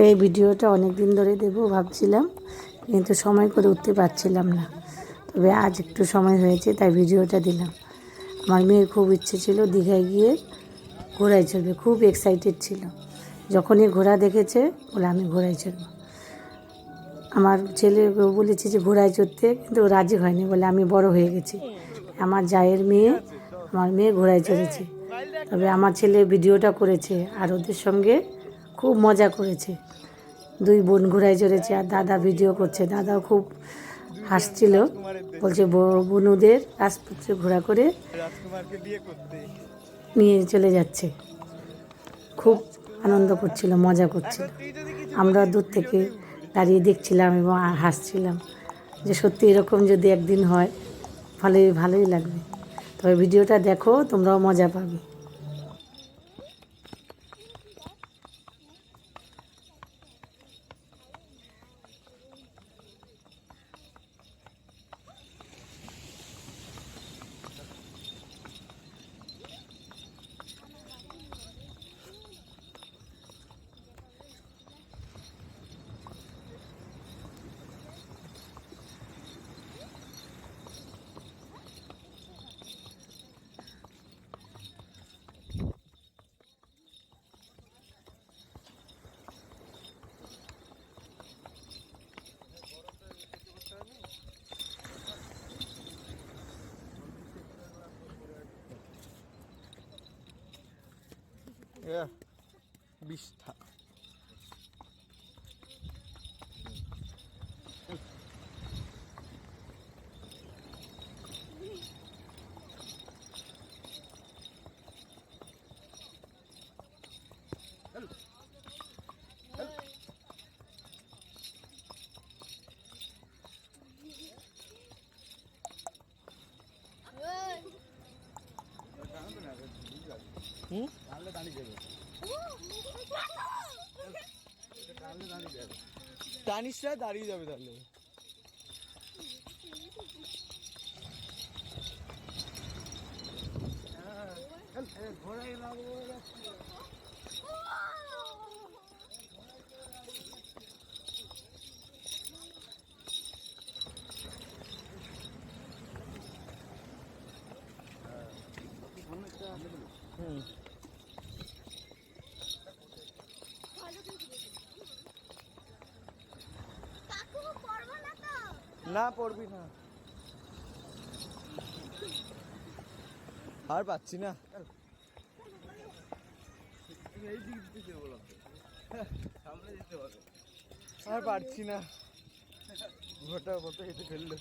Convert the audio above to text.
এই ভিডিওটা অনেক দিন ধরে দেবো ভাবছিলাম, কিন্তু সময় করে উঠতে পারছিলাম না। তবে আজ একটু সময় হয়েছে, তাই ভিডিওটা দিলাম। আমার মেয়ের খুব ইচ্ছে ছিল দীঘায় গিয়ে ঘোড়ায় চড়বে, খুব এক্সাইটেড ছিল। যখনই ঘোড়া দেখেছে বলে আমি ঘোড়ায় চড়ব। আমার ছেলে বলেছে যে ঘোড়ায় চড়তে, কিন্তু রাজি হয়নি, বলে আমি বড় হয়ে গেছি। আমার জায়ের মেয়ে, আমার মেয়ে ঘোড়ায় চড়েছে। তবে আমার ছেলে ভিডিওটা করেছে আর ওদের সঙ্গে খুব মজা করেছে। দুই বোন ঘোড়ায় চড়েছে আর দাদা ভিডিও করছে। দাদাও খুব হাসছিল, বলছে বোনদের রাজপুত্রে ঘোড়া করে নিয়ে চলে যাচ্ছে। খুব আনন্দ করছিল, মজা করছিল। আমরা দূর থেকে দাঁড়িয়ে দেখছিলাম এবং হাসছিলাম যে সত্যি এরকম যদি একদিন হয় ভালোই লাগবে। তবে ভিডিওটা দেখো, তোমরাও মজা পাবে। বিষ্ঠা টানিসরা দাঁড়িয়ে যাবে তাহলে। না পড়বি না, আর পাচ্ছি না। আর পারছি না, ঘোটা কত এসে ফেললো।